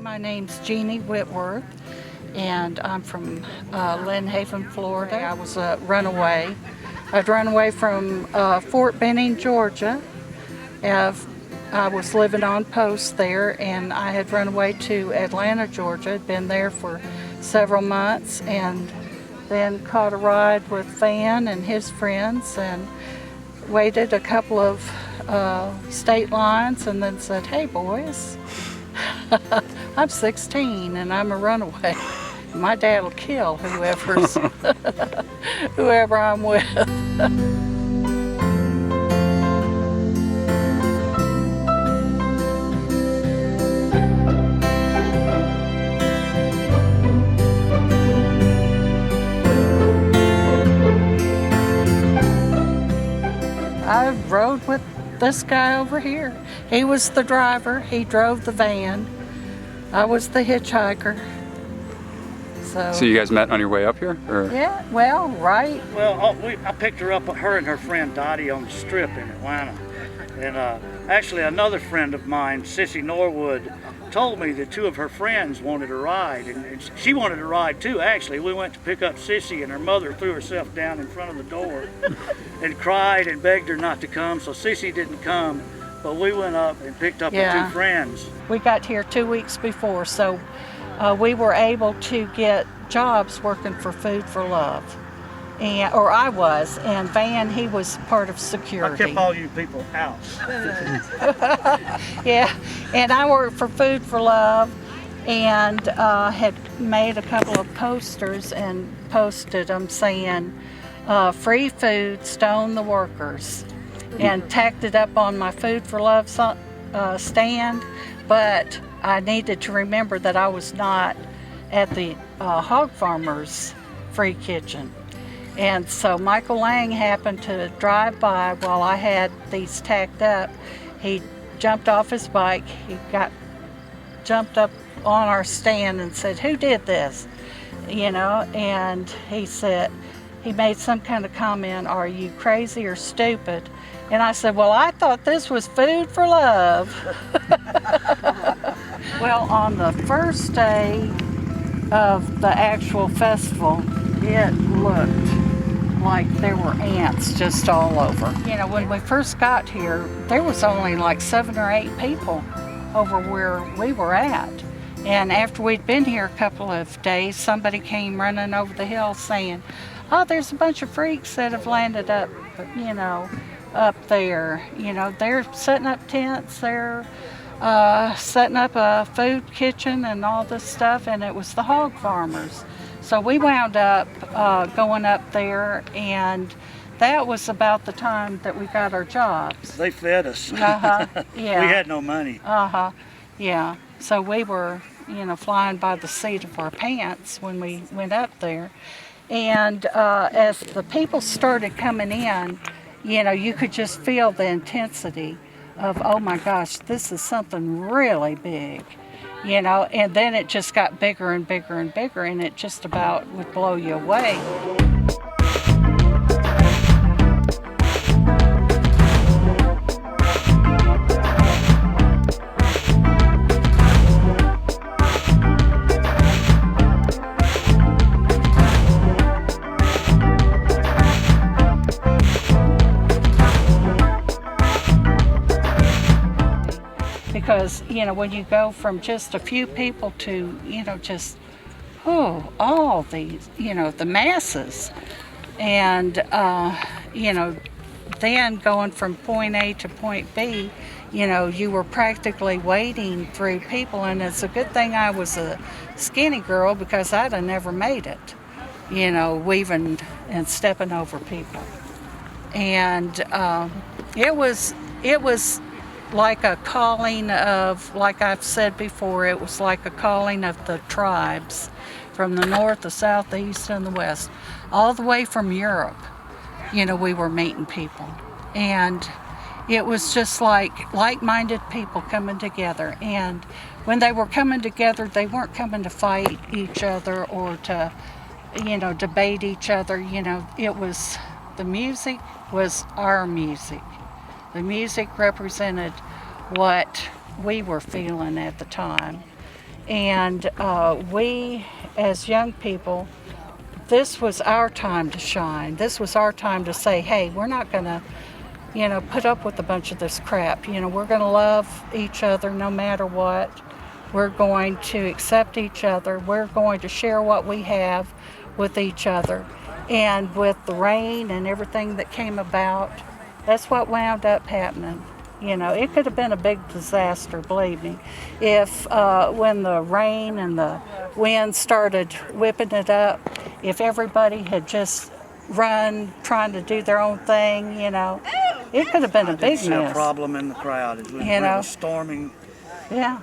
My name's Jeannie Whitworth, and I'm from Lynn Haven, Florida. I was a runaway. I'd run away from Fort Benning, Georgia. I was living on post there, and I had run away to Atlanta, Georgia. I'd been there for several months, and then caught a ride with Van and his friends, and waited a couple of state lines, and then said, "Hey boys, I'm 16 and I'm a runaway. My dad will kill whoever I'm with." I rode with this guy over here. He was the driver. He drove the van. I was the hitchhiker. So you guys met on your way up here? Or? Yeah, well, right. Well, I picked her up, her and her friend Dottie, on the Strip in Atlanta. And actually another friend of mine, Sissy Norwood, told me that two of her friends wanted a ride. And she wanted a ride too, actually. We went to pick up Sissy, and her mother threw herself down in front of the door and cried and begged her not to come. So Sissy didn't come, but we went up and picked up the two friends. We got here 2 weeks before, so we were able to get jobs working for Food for Love. Or I was, and Van, he was part of security. I kept all you people out. Yeah, and I worked for Food for Love, and had made a couple of posters and posted them saying, "Free food, stone the workers," and tacked it up on my Food for Love stand, but I needed to remember that I was not at the hog farmers' free kitchen. And so Michael Lang happened to drive by while I had these tacked up. He jumped off his bike, jumped up on our stand and said, "Who did this?" And he made some kind of comment, "Are you crazy or stupid?" And I said, "Well, I thought this was Food for Love." Well, on the first day of the actual festival, it looked like there were ants just all over. When we first got here, there was only like 7 or 8 people over where we were at. And after we'd been here a couple of days, somebody came running over the hill saying, "Oh, there's a bunch of freaks that have landed up, up there. They're setting up tents, they're setting up a food kitchen and all this stuff," and it was the hog farmers. So we wound up going up there, and that was about the time that we got our jobs. They fed us. Yeah. We had no money. Yeah. So we were, flying by the seat of our pants when we went up there. And as the people started coming in, you could just feel the intensity of, "Oh my gosh, this is something really big." And then it just got bigger and bigger and bigger, and it just about would blow you away. Because, when you go from just a few people to, all these, the masses. And, then going from point A to point B, you were practically wading through people. And it's a good thing I was a skinny girl, because I'd have never made it, weaving and stepping over people. And it was like a calling of, like I've said before, it was like a calling of the tribes from the north, the south, the east, and the west, all the way from Europe. We were meeting people, and it was just like-minded people coming together. And when they were coming together, they weren't coming to fight each other or to, debate each other. It was, the music was our music. The music represented what we were feeling at the time. And we, as young people, this was our time to shine. This was our time to say, hey, we're not going to, put up with a bunch of this crap. We're going to love each other no matter what. We're going to accept each other. We're going to share what we have with each other. And with the rain and everything that came about, that's what wound up happening. It could have been a big disaster, believe me, if when the rain and the wind started whipping it up, if everybody had just run trying to do their own thing, it could have been a big mess. A problem in the crowd. It was storming. Yeah.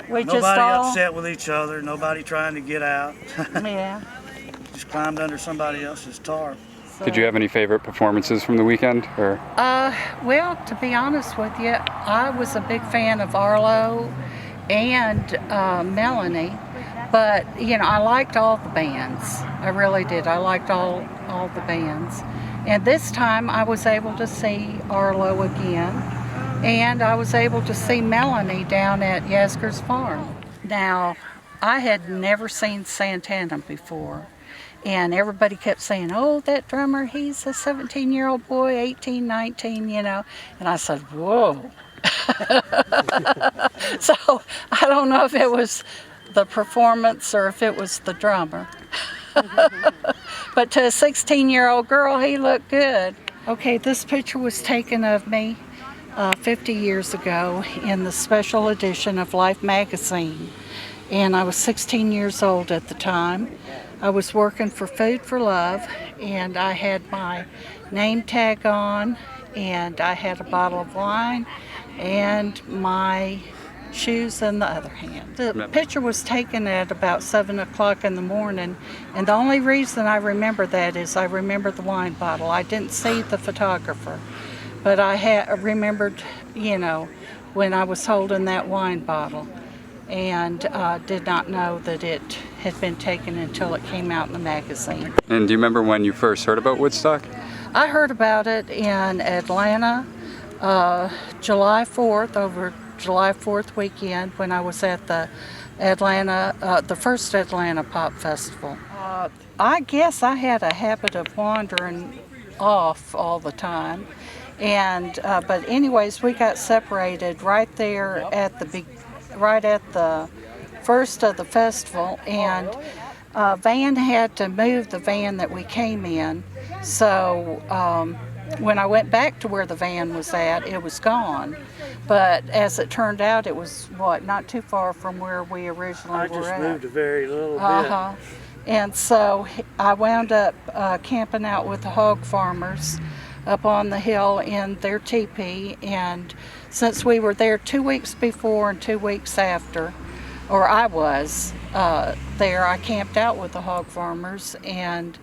Nobody upset with each other. Nobody trying to get out. Yeah. Just climbed under somebody else's tarp. So, did you have any favorite performances from the weekend? Or? Well, to be honest with you, I was a big fan of Arlo and Melanie. But, I liked all the bands. I really did. I liked all the bands. And this time I was able to see Arlo again. And I was able to see Melanie down at Yasgur's Farm. Now, I had never seen Santana before. And everybody kept saying, oh, that drummer, he's a 17-year-old boy, 18, 19, And I said, whoa. So I don't know if it was the performance or if it was the drummer. But to a 16-year-old girl, he looked good. Okay, this picture was taken of me 50 years ago in the special edition of Life magazine. And I was 16 years old at the time. I was working for Food for Love, and I had my name tag on, and I had a bottle of wine and my shoes in the other hand. The picture was taken at about 7 o'clock in the morning, and the only reason I remember that is I remember the wine bottle. I didn't see the photographer, but I remembered, when I was holding that wine bottle, and did not know that it had been taken until it came out in the magazine. And do you remember when you first heard about Woodstock? I heard about it in Atlanta, July 4th, over July 4th weekend, when I was at the first Atlanta Pop Festival. I guess I had a habit of wandering off all the time, and but anyways, we got separated right there at the first of the festival, and van had to move the van that we came in. So when I went back to where the van was at, it was gone. But as it turned out, it was not too far from where we originally were at. I just moved a very little bit. And so I wound up camping out with the hog farmers up on the hill in their teepee. And since we were there 2 weeks before and 2 weeks after, or I was there, I camped out with the hog farmers, and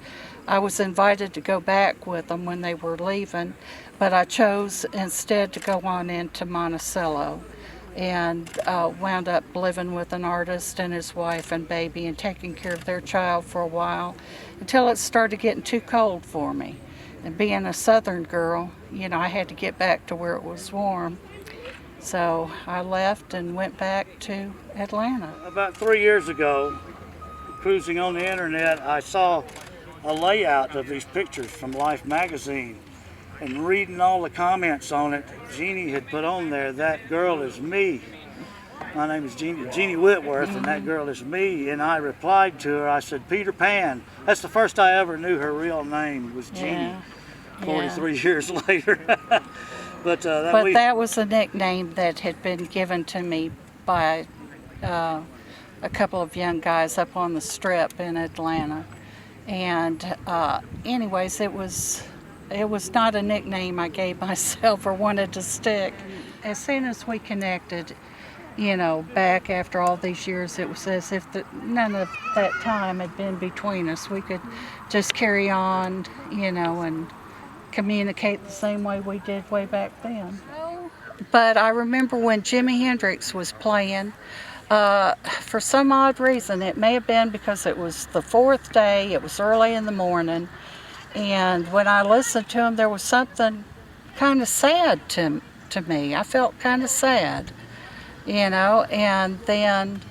I was invited to go back with them when they were leaving, but I chose instead to go on into Monticello and wound up living with an artist and his wife and baby and taking care of their child for a while until it started getting too cold for me. And being a southern girl, I had to get back to where it was warm. So I left and went back to Atlanta. About 3 years ago, cruising on the internet, I saw a layout of these pictures from Life magazine, and reading all the comments on it, Jeannie had put on there, "That girl is me." My name is Jeannie Whitworth, and that girl is me. And I replied to her, I said, "Peter Pan." That's the first I ever knew her real name was Jeannie. 43 years later. But that was a nickname that had been given to me by a couple of young guys up on the Strip in Atlanta. And anyways, it was not a nickname I gave myself or wanted to stick. As soon as we connected, back after all these years, it was as if none of that time had been between us. We could just carry on, and communicate the same way we did way back then. But I remember when Jimi Hendrix was playing, for some odd reason, it may have been because it was the fourth day, it was early in the morning, and when I listened to him, there was something kind of sad to me. I felt kind of sad, and then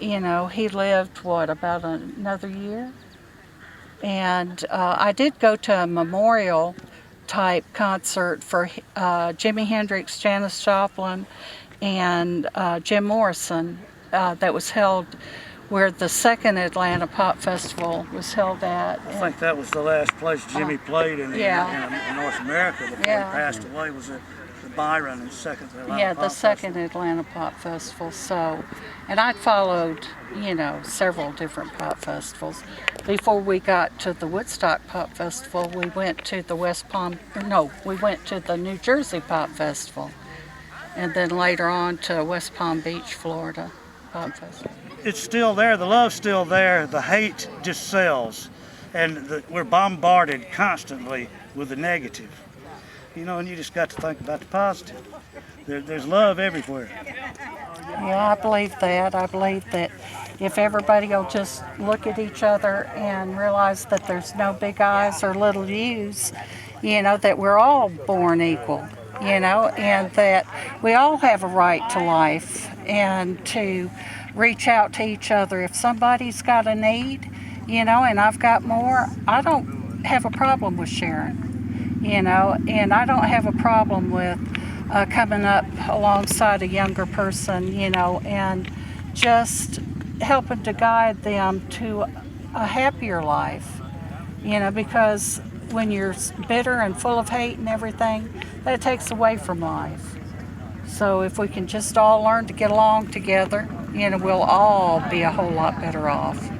you know, he lived, what, about another year? And I did go to a memorial type concert for Jimi Hendrix, Janis Joplin, and Jim Morrison that was held where the second Atlanta Pop Festival was held at. I think that was the last place Jimmy played in North America before he passed away, was at the Byron and second Atlanta Pop the second Festival. Atlanta Pop Festival. So, and I'd followed, you know, several different pop festivals. Before we got to the Woodstock Pop Festival, we went to the we went to the New Jersey Pop Festival, and then later on to West Palm Beach, Florida Pop Festival. It's still there, the love's still there, the hate just sells, and we're bombarded constantly with the negative. You know, and you just got to think about the positive. There's love everywhere. Yeah, I believe that. I believe that if everybody will just look at each other and realize that there's no big I's or little U's, you know, that we're all born equal, you know, and that we all have a right to life and to reach out to each other. If somebody's got a need, you know, and I've got more, I don't have a problem with sharing, you know, and I don't have a problem with coming up alongside a younger person, you know, and just helping to guide them to a happier life, you know, because when you're bitter and full of hate and everything, that takes away from life. So if we can just all learn to get along together, you know, we'll all be a whole lot better off.